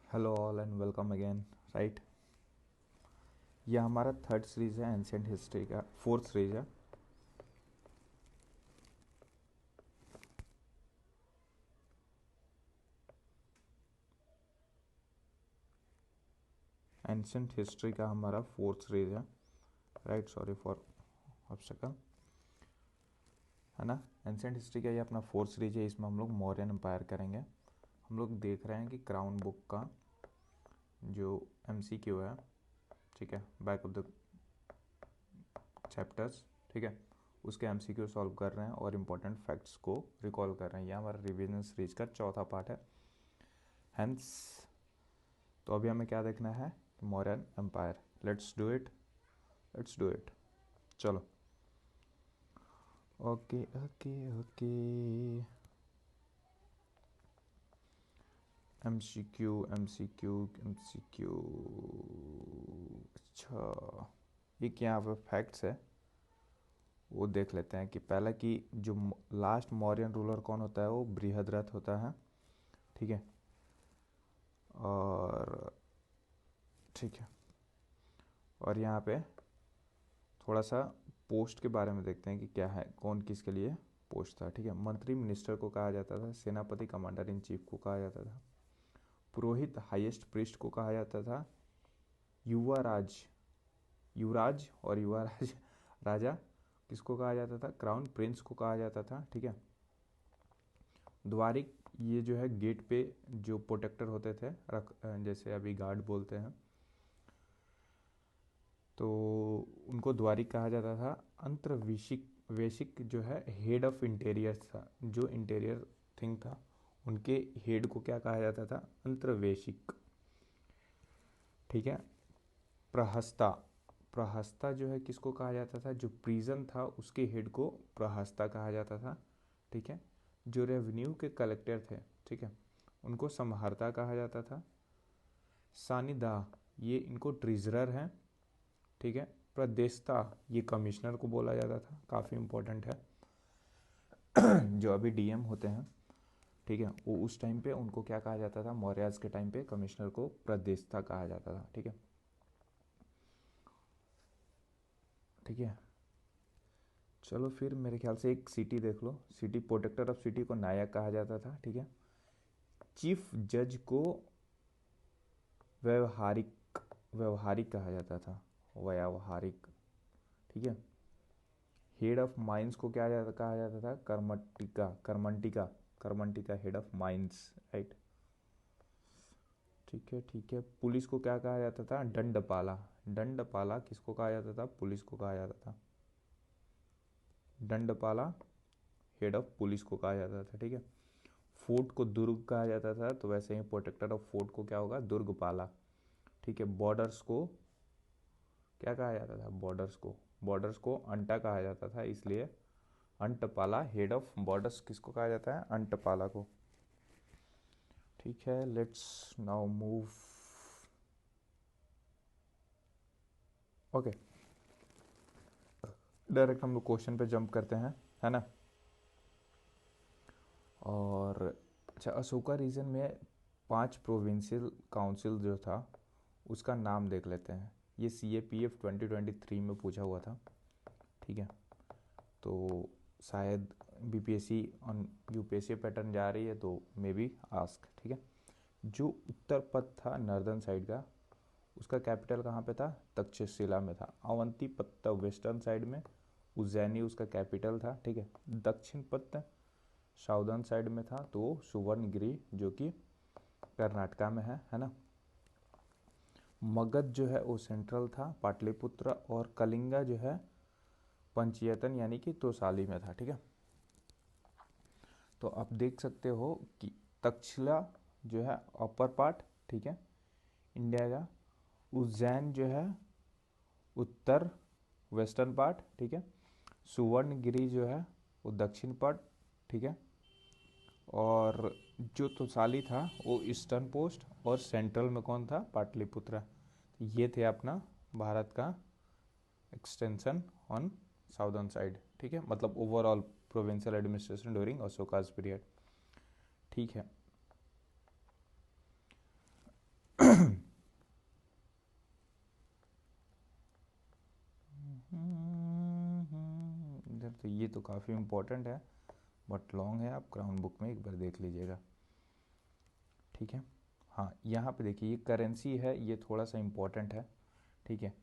Hello all and welcome again. Right, यह हमारा third series है एंशियंट हिस्ट्री का, फोर्थ सीरीज है। एंशियंट हिस्ट्री का हमारा फोर्थ सीरीज है। राइट, सॉरी फॉर ऑब्स्टेकल, है ना। एंशियंट हिस्ट्री का ये अपना फोर्थ सीरीज है। इसमें हम लोग मौर्यन एम्पायर करेंगे। हम लोग देख रहे हैं कि क्राउन बुक का जो एमसीक्यू है, ठीक है, बैक ऑफ द चैप्टर्स, ठीक है, उसके एमसीक्यू सॉल्व कर रहे हैं और इम्पोर्टेंट फैक्ट्स को रिकॉल कर रहे हैं। यह हमारा रिवीजन सीरीज का चौथा पार्ट है। हेंस तो अभी हमें क्या देखना है? Mauryan empire. Let's do it, let's do it. चलो, okay okay okay. MCQ MCQ MCQ. अच्छा, ये क्या यहाँ पे फैक्ट्स है वो देख लेते हैं कि पहला कि जो लास्ट मौर्यन रूलर कौन होता है वो बृहद्रथ होता है, ठीक है। और ठीक है, और यहाँ पे थोड़ा सा पोस्ट के बारे में देखते हैं कि क्या है, कौन किसके लिए पोस्ट था, ठीक है। मंत्री मिनिस्टर को कहा जाता था, सेनापति कमांडर इन चीफ को कहा जाता था, पुरोहित हाईएस्ट प्रीस्ट को कहा जाता था, युवराज युवराज और युवराज राजा किसको कहा जाता था? क्राउन प्रिंस को कहा जाता था, ठीक है। द्वारिक, ये जो है गेट पे जो प्रोटेक्टर होते थे, जैसे अभी गार्ड बोलते हैं, तो उनको द्वारिक कहा जाता था। अंतर्वेशिक वेशिक जो है हेड ऑफ इंटीरियर था, जो इंटीरियर थिंग था उनके हेड को क्या कहा जाता था? अंतर्वेशिक, ठीक है। प्रहस्ता, प्रहस्ता जो है किसको कहा जाता था? जो प्रिजन था उसके हेड को प्रहस्ता कहा जाता था, ठीक है। जो रेवेन्यू के कलेक्टर थे, ठीक है, उनको संहारता कहा जाता था। सानिदा, ये इनको ट्रेजरर हैं, ठीक है। प्रदेशता, ये कमिश्नर को बोला जाता था, काफ़ी इंपॉर्टेंट है। जो अभी डीएम होते हैं, ठीक है, वो उस टाइम पे उनको क्या कहा जाता था? मौर्याज के टाइम पे कमिश्नर को प्रदेशता कहा जाता था, ठीक है, ठीक है। चलो फिर मेरे ख्याल से एक सिटी देख लो। सिटी प्रोटेक्टर ऑफ सिटी को नायक कहा जाता था, ठीक है। चीफ जज को व्यवहारिक व्यवहारिक कहा जाता था, व्यावहारिक, ठीक है। हेड ऑफ माइंस को क्या कहा जाता था? कर्मटिका कर्मंटिका कर्मंटिका, हेड ऑफ माइंस, राइट, ठीक है ठीक है। पुलिस को क्या कहा जाता था? दंडपाला। दंडपाला किसको कहा जाता था? पुलिस को कहा जाता था। दंडपाला हेड ऑफ पुलिस को कहा जाता था, ठीक है। फोर्ट को दुर्ग कहा जाता था, तो वैसे ही प्रोटेक्टर ऑफ फोर्ट को क्या होगा? दुर्गपाला, ठीक है। बॉर्डर्स को क्या कहा जाता था? बॉर्डर्स को अंटा कहा जाता था, इसलिए अंटपाला हेड ऑफ बॉर्डर्स किसको कहा जाता है? अंटपाला को, ठीक है। Let's now move, okay, direct हम लोग क्वेश्चन पे जंप करते हैं, है ना। और अच्छा, अशोका रीजन में 5 प्रोविंशियल काउंसिल जो था उसका नाम देख लेते हैं। ये CAPF 2023 में पूछा हुआ था, ठीक है। तो शायद BPSC ऑन UPSC पैटर्न जा रही है तो मे बी आस्क, ठीक है। जो उत्तर पथ था नॉर्दर्न साइड का, उसका कैपिटल कहाँ पे था? तक्षशिला में था। अवंती पत्त वेस्टर्न साइड में, उज्जैनी उसका कैपिटल था, ठीक है। दक्षिण पत्त साउदर्न साइड में था, तो सुवर्णगिरी जो कि कर्नाटका में है ना। मगध जो है वो सेंट्रल था, पाटलिपुत्र, और कलिंगा जो है पंचयतन यानी कि तोसाली में था, ठीक है। तो आप देख सकते हो कि तक्षशिला जो है अपर पार्ट, ठीक है, इंडिया का। उज्जैन जो है उत्तर वेस्टर्न पार्ट, ठीक है। सुवर्णगिरी जो है वो दक्षिण पार्ट, ठीक है। और जो तोसाली था वो ईस्टर्न पोस्ट, और सेंट्रल में कौन था? पाटलिपुत्र। ये थे अपना भारत का एक्सटेंशन ऑन साउदर्न साइड, ठीक है, मतलब overall provincial administration during Ashoka's period, ठीक है। इधर तो ये तो काफ़ी इम्पोर्टेंट है बट लॉन्ग है, आप क्राउन बुक में एक बार देख लीजिएगा, ठीक है। हाँ, यहाँ पे देखिए ये करेंसी है, ये थोड़ा सा इम्पोर्टेंट है, ठीक है,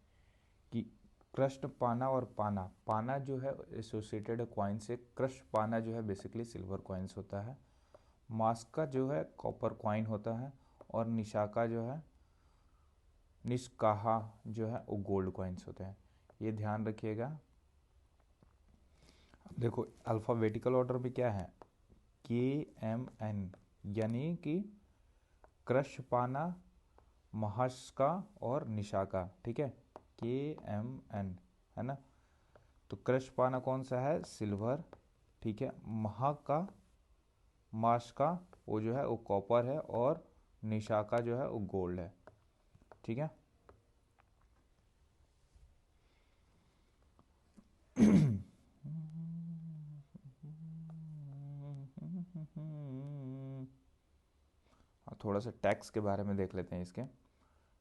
कि कृष्ण पाना और पाना, पाना जो है एसोसिएटेड है कॉइन से, कृष्ण पाना जो है बेसिकली सिल्वर कॉइन्स होता है, मास्का जो है कॉपर कॉइन होता है, और निशाका जो है, निष्काहा जो है वो गोल्ड कॉइन्स होते हैं, ये ध्यान रखिएगा। अब देखो अल्फ़ाबेटिकल ऑर्डर में क्या है, KMN, यानी कि कृष्णपाना, महास्का और निशाका, ठीक है, KMN, है ना। तो कृष्णपाना कौन सा है, सिल्वर, ठीक है, महा का, मास का वो जो है वो कॉपर है, और निशाका जो है वो गोल्ड है, ठीक है। हाँ, थोड़ा सा टैक्स के बारे में देख लेते हैं इसके,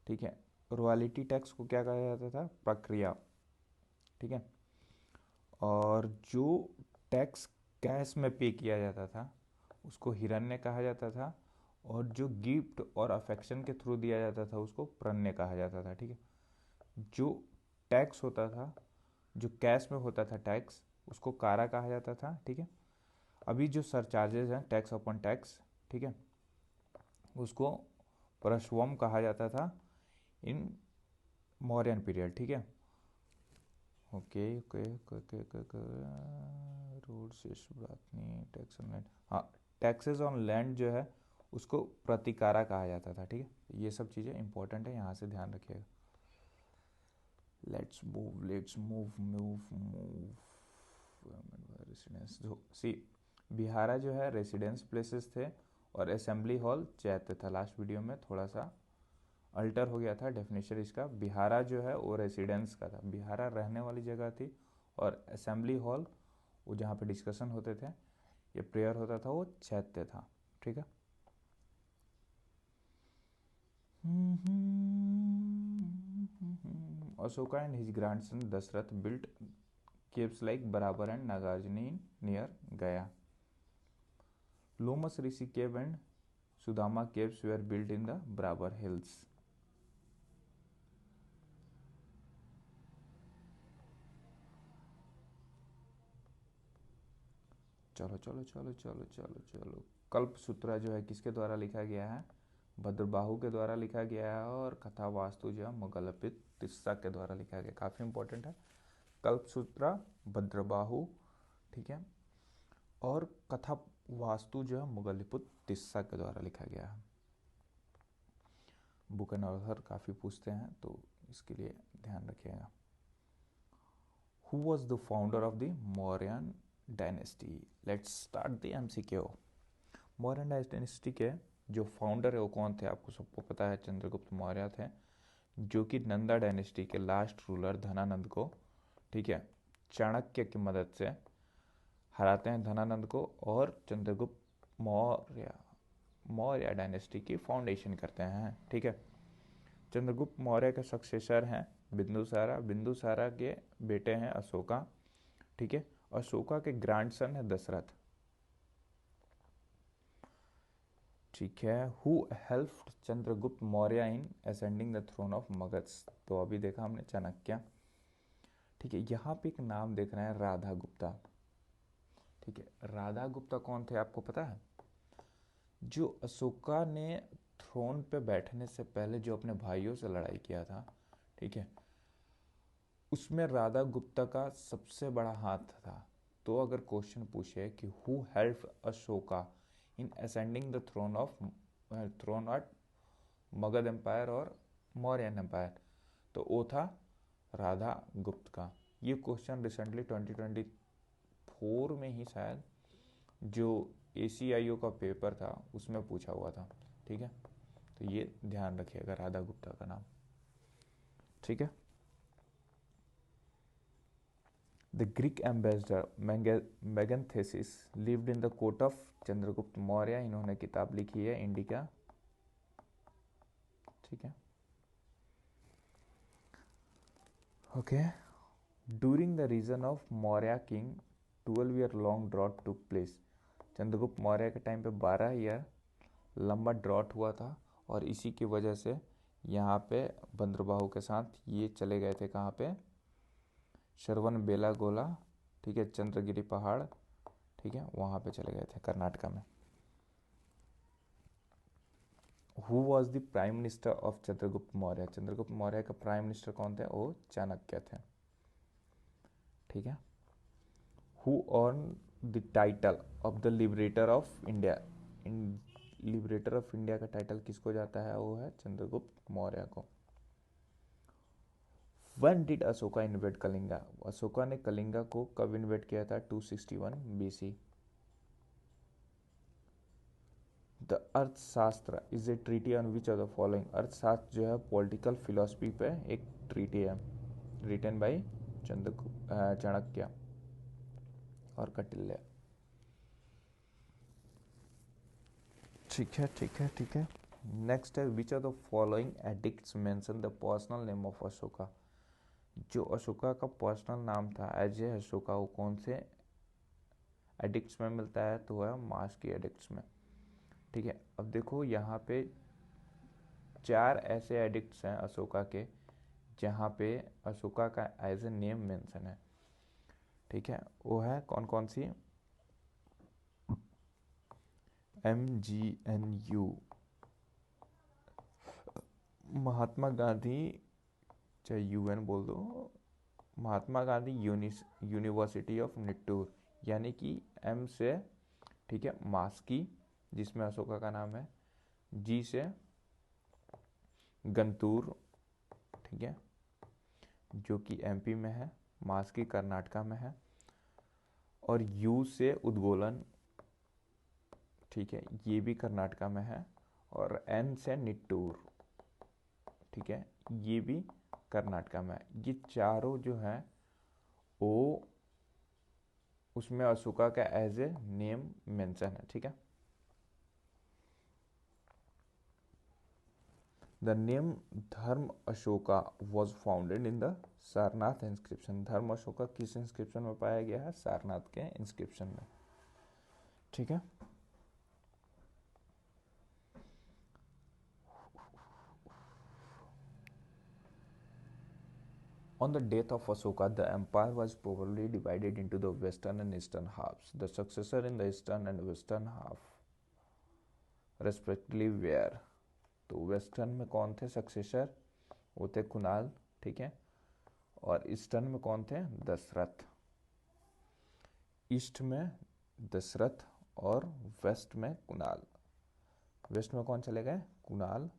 ठीक है। रॉयल्टी टैक्स को क्या कहा जाता था, प्रक्रिया, ठीक है। और जो टैक्स कैश में पे किया जाता था उसको हिरण्य कहा जाता था, और जो गिफ्ट और अफेक्शन के थ्रू दिया जाता था उसको प्रण्य कहा जाता था, ठीक है। जो टैक्स होता था, जो कैश में होता था टैक्स, उसको कारा कहा जाता था, ठीक है। अभी जो सरचार्जेज हैं, टैक्स अपॉन टैक्स, ठीक है, उसको प्रश्वम कहा जाता था इन मौर्यन पीरियड, ठीक है। Okay okay okay, road tax on land, हाँ, टैक्सेस ऑन लैंड जो है उसको प्रतिकारा कहा जाता था, ठीक है। ये सब चीज़ें इंपॉर्टेंट है, यहाँ से ध्यान रखिएगा। लेट्स मूव रेसिडेंस, सी बिहारा जो है रेसिडेंस प्लेसेस थे, और असेंबली हॉल चैत्य था। लास्ट वीडियो में थोड़ा सा अल्टर हो गया था डेफिनेशन इसका, बिहारा जो है वो रेसिडेंस का था, बिहारा रहने वाली जगह थी, और असेंबली हॉल वो जहाँ पे डिस्कशन होते थे, ये प्रेयर होता था, वो चैत्य था, ठीक है। Ashoka and his grandson Dasharatha built caves like Barabar and Nagarjuni near Gaya. Lomas Rishi cave and Sudama caves were built in the Barabar hills. चलो चलो चलो चलो चलो चलो, कल्प सूत्रा जो है किसके द्वारा लिखा गया है, भद्रबाहु के द्वारा लिखा गया है, और कथा वास्तु जो है मुगलपित तिस्सा के द्वारा लिखा गया, काफ़ी इंपॉर्टेंट है। कल्प सूत्रा भद्रबाहु, ठीक है, और कथा वास्तु जो है मुगलपुत तिस्सा के द्वारा लिखा गया है। बुक एंड ऑथर काफ़ी पूछते हैं तो इसके लिए ध्यान रखिएगा। Who was the founder of the Mauryan dynasty, let's start the MCQ। Mauryan dynasty के जो फाउंडर है वो कौन थे, आपको सबको पता है, चंद्रगुप्त मौर्य थे, जो कि नंदा डायनेस्टी के लास्ट रूलर धनानंद को, ठीक है, चाणक्य की मदद से हराते हैं धनानंद को, और चंद्रगुप्त मौर्य डायनेस्टी की फाउंडेशन करते हैं, ठीक है। चंद्रगुप्त मौर्य के सक्सेसर हैं बिंदुसारा, बिंदुसारा के बेटे हैं अशोका, ठीक है, अशोका के ग्रैंडसन है दशरथ, ठीक है। Who helped Chandragupta Maurya in ascending the throne of Magadha, तो अभी देखा हमने चाणक्य, ठीक है। यहाँ पे एक नाम देख रहे हैं राधा गुप्ता, ठीक है। राधा गुप्ता कौन थे आपको पता है, जो अशोका ने थ्रोन पे बैठने से पहले जो अपने भाइयों से लड़ाई किया था, ठीक है, उसमें राधा गुप्ता का सबसे बड़ा हाथ था। तो अगर क्वेश्चन पूछे कि who help Ashoka in ascending the throne of Magadha empire और मौर्यन एम्पायर, तो वो था राधा गुप्त का। ये क्वेश्चन रिसेंटली 2024 में ही शायद जो ACIO का पेपर था उसमें पूछा हुआ था, ठीक है। तो ये ध्यान रखिएगा राधा गुप्ता का नाम, ठीक है। The Greek ambassador Megasthenes lived in the court of Chandragupta Maurya, इन्होंने किताब लिखी है इंडिका, ठीक है, okay. During the region of Maurya king 12 year long drought took place. Chandragupta Maurya के टाइम पे 12 ईयर लंबा ड्रॉट हुआ था और इसी की वजह से यहाँ पे बंद्रबाहु के साथ ये चले गए थे कहाँ पे, श्रवण बेलागोला, ठीक है, चंद्रगिरी पहाड़, ठीक है, वहाँ पे चले गए थे कर्नाटका में। Who was the prime minister of Chandragupta Maurya. Chandragupta Maurya का प्राइम मिनिस्टर कौन थे, वो चाणक्य थे, ठीक है। Who on the title of the liberator of India. Liberator of India का टाइटल किसको जाता है, वो है चंद्रगुप्त मौर्य को। When did Ashoka InvIT Kalinga. Ashoka ने कलिंगा को कब इन्वेट किया था, 261 BC। द अर्थशास्त्र is a treaty on which of the following. अर्थशास्त्र जो है पॉलिटिकल फिलोसफी पे एक ट्रीटी है, रिटन बाय चाणक्य और कटिल्य। ठीक है ठीक है ठीक है। नेक्स्ट है which of the following addicts mention the personal name of Ashoka. जो अशोका का पर्सनल नाम था एज ए अशोका, वो कौन से एडिक्ट्स में मिलता है, तो है मास की एडिक्ट्स में, ठीक है। अब देखो यहाँ पे 4 ऐसे एडिक्ट्स हैं अशोका के जहाँ पे अशोका का एज ए नेम मेंशन है, ठीक है। वो है कौन कौन सी, MGNU, महात्मा गांधी, चाहे UN बोल दो, महात्मा गांधी यूनिवर्सिटी ऑफ निट्टूर, यानी कि M से, ठीक है, मास्की जिसमें अशोका का नाम है, G से गंतूर, ठीक है, जो कि MP में है, मास्की कर्नाटका में है, और U से उद्गोलन, ठीक है, ये भी कर्नाटका में है, और N से निट्टूर, ठीक है, ये भी कर्नाटका में है। ये चारों जो है वो उसमें अशोका का एज ए नेम मेंशन है, ठीक है। द नेम धर्म Ashoka was founded in the Sarnath inscription. धर्म अशोका किस इंस्क्रिप्शन में पाया गया है, सारनाथ के इंस्क्रिप्शन में, ठीक है। On the death of Ashoka, the empire was probably divided into the western and eastern halves. The successor in the eastern and western half respectively were, तो वेस्टर्न में कौन थे सक्सेसर, वो थे कुणाल, ठीक है, और ईस्टर्न में कौन थे, दशरथ। ईस्ट में दशरथ और वेस्ट में कुणाल। वेस्ट में कौन चले गए, कुणाल,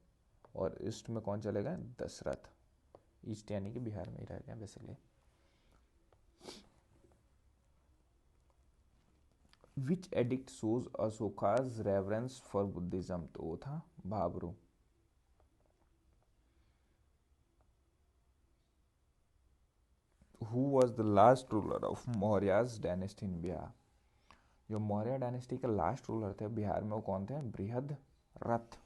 और ईस्ट में कौन चले गए, दशरथ। ईस्ट यानी कि बिहार में ही रह गया basically. Which edict shows Ashoka's reverence for Buddhism, तो वो था Bhabru. Who was the last ruler of Mauryas dynasty in Bihar. जो मौर्य डायनेस्टी के लास्ट रूलर थे बिहार में, वो कौन थे, बृहद रथ।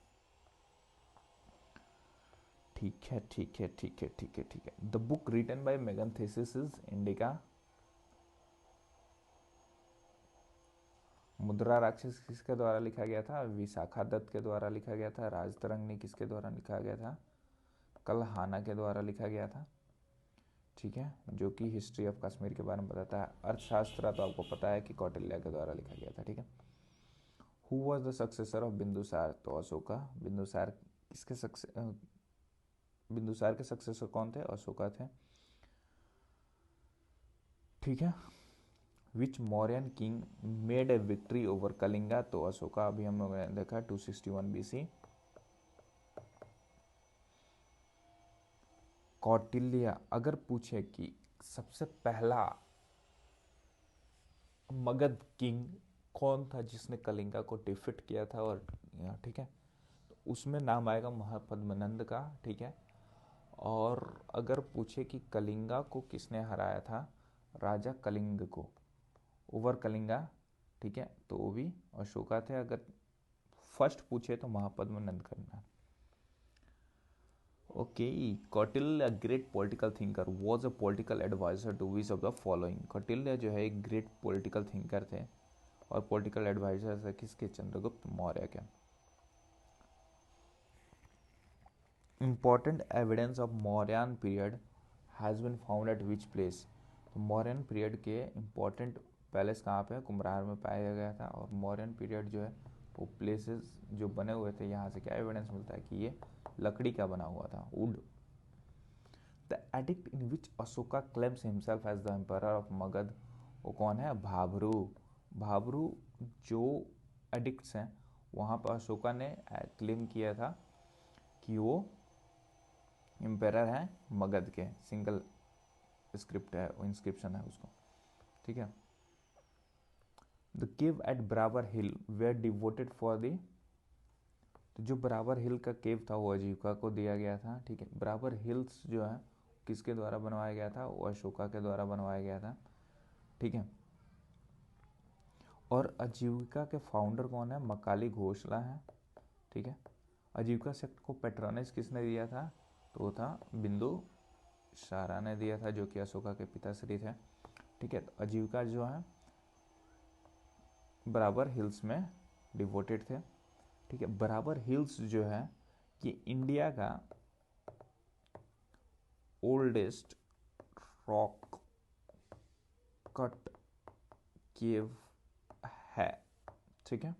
ठीक है ठीक है ठीक है ठीक है ठीक है। The book written by Megasthenes is Indica. Mudra Rakshas किसके द्वारा लिखा गया था, विशाखा दत्त के द्वारा लिखा गया था। राजतरंगिणी किसके द्वारा लिखा गया था, कलहाना के द्वारा लिखा गया था, ठीक है, जो कि हिस्ट्री ऑफ कश्मीर के बारे में बताता है। अर्थशास्त्र तो आपको पता है कि कौटिल्य के द्वारा लिखा गया था, ठीक है। Who was the successor of Bindusara, तो अशोका। बिंदुसार के सक्सेसर कौन थे, अशोका थे, ठीक है। Which Mauryan king made a victory over Kalinga, तो अशोका, अभी हम लोगों ने देखा 261 BC। कौटिल्य अगर पूछे कि सबसे पहला मगध किंग कौन था जिसने कलिंगा को डिफीट किया था, और ठीक है, तो उसमें नाम आएगा महापद्मनंद का, ठीक है। और अगर पूछे कि कलिंगा को किसने हराया था, राजा कलिंग को, ओवर कलिंगा, ठीक है, तो वो भी अशोका थे। अगर फर्स्ट पूछे तो महापद्मनंद करना। Okay, Kautilya a great political thinker was a political advisor to which of the following? Kautilya जो है एक ग्रेट पॉलिटिकल थिंकर थे और पॉलिटिकल एडवाइजर थे किसके? चंद्रगुप्त मौर्य के। Important evidence of Mauryan period has been found at which place? तो मौर्यन पीरियड के इम्पोर्टेंट पैलेस कहाँ पे? कुम्भरार में पाया गया था। और मौर्यन पीरियड जो है वो प्लेसेस जो बने हुए थे, यहाँ से क्या एविडेंस मिलता है कि ये लकड़ी का बना हुआ था, wood. The edict in which Ashoka claims himself as the emperor of Magadha, वो कौन है? भाबरू। भाबरू जो एडिक्ट्स हैं वहाँ पर अशोका ने क्लेम किया था कि वो एम्परर है मगध के। सिंगल स्क्रिप्ट है, इंस्क्रिप्शन है उसको, ठीक है। द केव एट बराबर हिल वेयर डिवोटेड फॉर द, तो जो बराबर हिल का केव था वो आजीविका को दिया गया था, ठीक है। बराबर हिल्स जो है किसके द्वारा बनवाया गया था? वो अशोका के द्वारा बनवाया गया था, ठीक है। और आजीविका के फाउंडर कौन है? मकाली घोषला है, ठीक है। आजीविका सेक्ट को पेट्रोनेज किसने दिया था? तो वो था बिंदुसारा ने दिया था, जो कि अशोका के पिताश्री थे, ठीक है। तो आजीविका जो है बराबर हिल्स में डिवोटेड थे, ठीक है। बराबर हिल्स जो है कि इंडिया का ओल्डेस्ट रॉक कट केव है, ठीक है।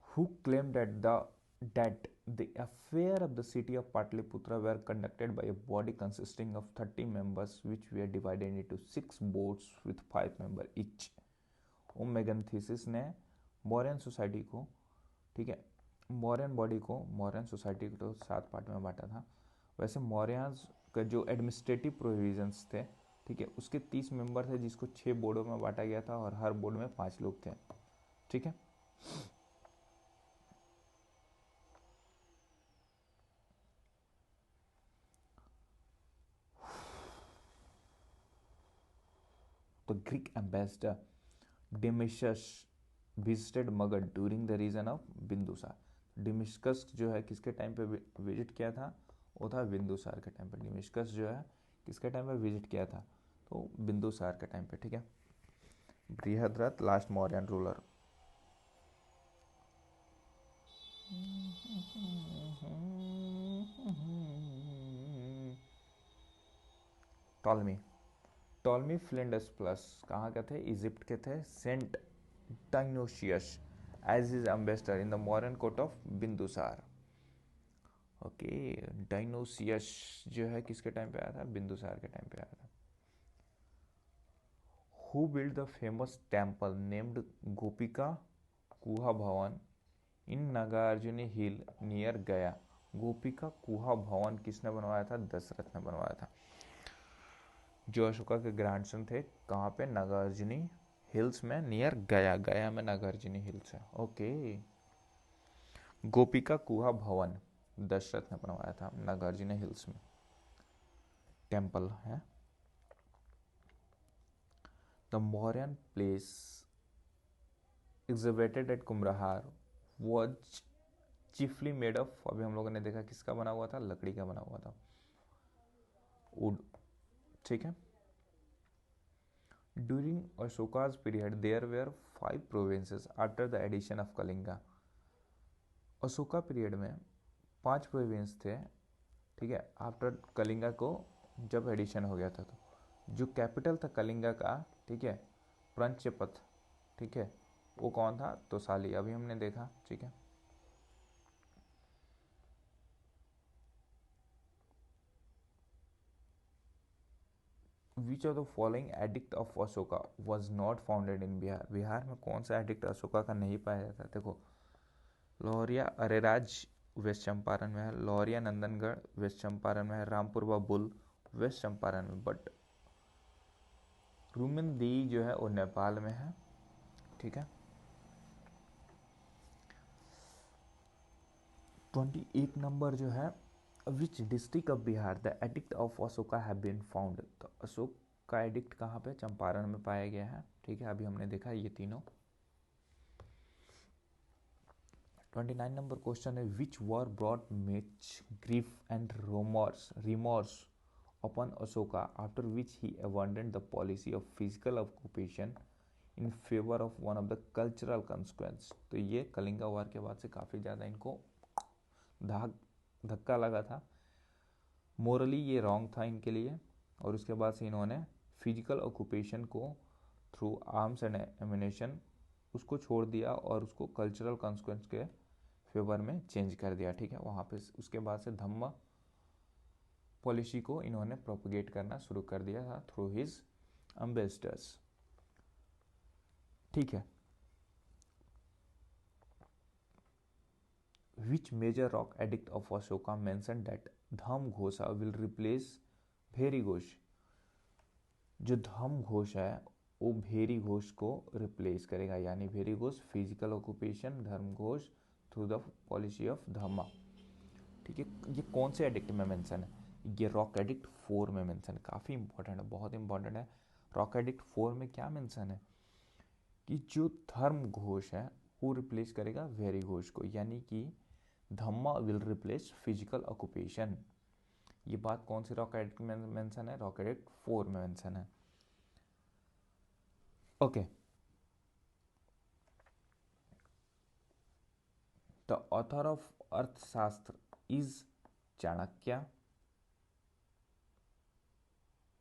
Who claimed that the affair of the city of Patliputra were conducted by a body consisting of 30 members which were divided into 6 boards with 5 members each? मेगनथीसिस ने Mauryan society को, ठीक है, Mauryan body को, Mauryan society को 7 part में बांटा था। वैसे मौर्य का जो एडमिनिस्ट्रेटिव प्रोविजंस थे, ठीक है, उसके 30 मेंबर थे जिसको 6 बोर्डों में बांटा गया था और हर बोर्ड में 5 लोग थे, ठीक है। The Greek ambassador Demetrius visited Magad during the reign of Bindusara. डिमिस्कस जो है किसके टाइम पे विजिट किया था? वो था बिंदुसार के टाइम पे। डिमिस्कस जो है किसके टाइम पे विजिट किया था? तो बिंदुसार के टाइम पे, ठीक है। Brihadratha last Mauryan ruler. Ptolemy, Ptolemy Philadelphus कहाँ के थे? इजिप्ट के थे। Sent Dionysius as his ambassador in the modern court of Bindusara. Okay, Dionysius जो है किसके टाइम पे आया था? बिंदुसार के टाइम पे आया था। Who build the famous temple named गोपिका कुहा भवन इन नागार्जुनी हिल नियर गया? गोपिका कुहा भवन किसने बनवाया था? दशरथ ने बनवाया था, जो अशोका के ग्रैंडसन थे। कहाँ पे? नागार्जुनी हिल्स में नियर गया। गया में नागार्जुनी हिल्स है, ओके। गोपिका कुहा भवन दशरथ ने बनवाया था नागार्जुनी हिल्स में, टेम्पल है। The Mauryan palace exhibited at Kumhrar was chiefly made of, अभी हम लोगों ने देखा किसका बना हुआ था? लकड़ी का बना हुआ था, वुड, ठीक है। During Ashoka's period there were 5 provinces after the addition of Kalinga. Ashoka period में 5 प्रोविंस थे, ठीक है, आफ्टर कलिंगा को जब एडिशन हो गया था। तो जो कैपिटल था कलिंगा का, ठीक है, प्रंचपथ, ठीक है, वो कौन था? तोसाली, अभी हमने देखा, ठीक है। Which of the following addict of Ashoka was not founded in Bihar? Bihar में कौन सा एडिक्ट अशोका का नहीं पाया जाता? देखो, लौरिया अरेराज वेस्ट चंपारण में है, लौरिया नंदनगढ़ वेस्ट चंपारण में है, रामपुर व बुल वेस्ट चंपारण में, बट रूमिनदी जो है वो नेपाल में है, ठीक है। 28 नंबर जो है, which district of Bihar the edict of Ashoka have been found? तो अशोक का एडिक्ट कहाँ पे? चंपारण में पाया गया है, ठीक है। अभी हमने देखा ये तीनों। 29 नंबर क्वेश्चन है, which war brought much grief and remorse upon Ashoka, after which he abandoned the policy of physical occupation in favor of one of the cultural consequence। तो ये कलिंगा वार के बाद से काफ़ी ज़्यादा इनको धक्का लगा था, मोरली ये रॉन्ग था इनके लिए, और उसके बाद से इन्होंने फिजिकल ऑक्यूपेशन को थ्रू आर्म्स एंड एमिनेशन उसको छोड़ दिया और उसको कल्चरल कॉन्सिक्वेंस के फेवर में चेंज कर दिया। ठीक है, वहाँ पे उसके बाद से धम्म पॉलिसी को इन्होंने प्रोपगेट करना शुरू कर दिया था थ्रू हिज एम्बेसडर्स। ठीक है, which major rock edict of Ashoka mention that dham ghosha will replace bheri ghosh. जो धम घोष है वो भेरी घोष को रिप्लेस करेगा, यानी भेरी Ghosh physical occupation, dharma ghosh through the policy of dhamma. ठीक है, ये कौन से एडिक्ट में मेंशन है? ये रॉक एडिक्ट 4 में मेंशन है, काफ़ी इंपॉर्टेंट है, बहुत इंपॉर्टेंट है। रॉक एडिक्ट 4 में क्या मेंशन है कि जो धर्म घोष है वो रिप्लेस करेगा वेरी घोष को, यानी कि धम्मा विल रिप्लेस फिजिकल ऑक्यूपेशन। ये बात कौन सी रॉक एडिक्ट में मेंशन है? रॉक एडिक्ट 4 में मेंशन है। ओके, द ऑथर ऑफ अर्थशास्त्र is Chanakya.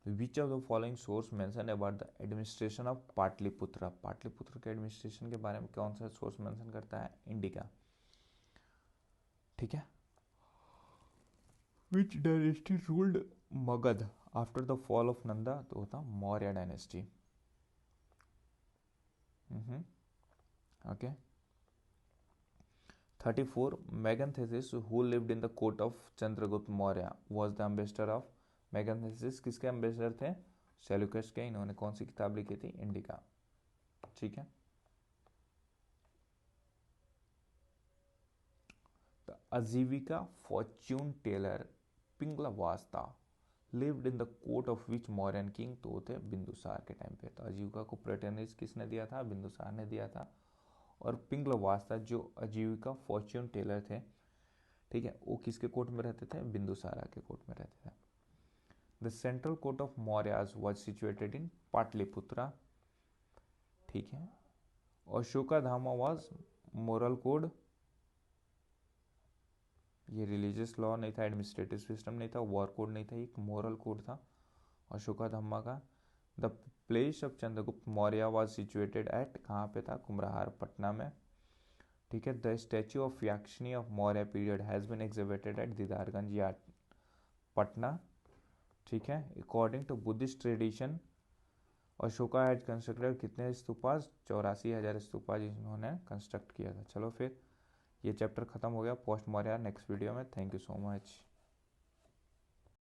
Which of the following source mention about the administration of Pataliputra? Pataliputra के एडमिनिस्ट्रेशन के बारे में कौन सा सोर्स मेंशन करता है? इंडिका। ठीक है, Which dynasty ruled Magadh after the fall of Nanda? तो होता Maurya dynasty. Okay, 34 Meganthethys who lived in the court of Chandragupta Maurya was the ambassador of मैगनेसिस। किसके एम्बेसडर थे? सेल्यूकस के। इन्होंने कौन सी किताब लिखी थी? इंडिका। ठीक है, तो Ajivika fortune teller Pingalavatsa lived in the court of which Mauryan king? तो होते बिंदुसार के टाइम पे। तो आजीविका को प्रेटर्नेज किसने दिया था? बिंदुसार ने दिया था। और पिंगलवास्ता जो आजीविका फॉर्च्यून टेलर थे, ठीक है, वो किसके कोर्ट में रहते थे? बिंदुसारा के कोर्ट में रहते थे। The central court of Mauryas was situated in Patliputra। ठीक है, अशोका धामा was moral code। ये रिलीजियस लॉ नहीं था, एडमिनिस्ट्रेटिव सिस्टम नहीं था, वॉर कोड नहीं था, एक मोरल कोड था अशोका धामा का। The palace of Chandragupta Maurya was situated at, कहाँ पे था? कुम्भराहार, पटना में। ठीक है, the statue of Yakshini of Maurya period has been exhibited at Didarganj yard, Patna. ठीक है, according to Buddhist tradition Ashoka has constructed कितने स्तूपास? 84,000 स्तूपा जिन्होंने कंस्ट्रक्ट किया था। चलो फिर ये चैप्टर खत्म हो गया पोस्ट मौर्य। नेक्स्ट वीडियो में। Thank you so much.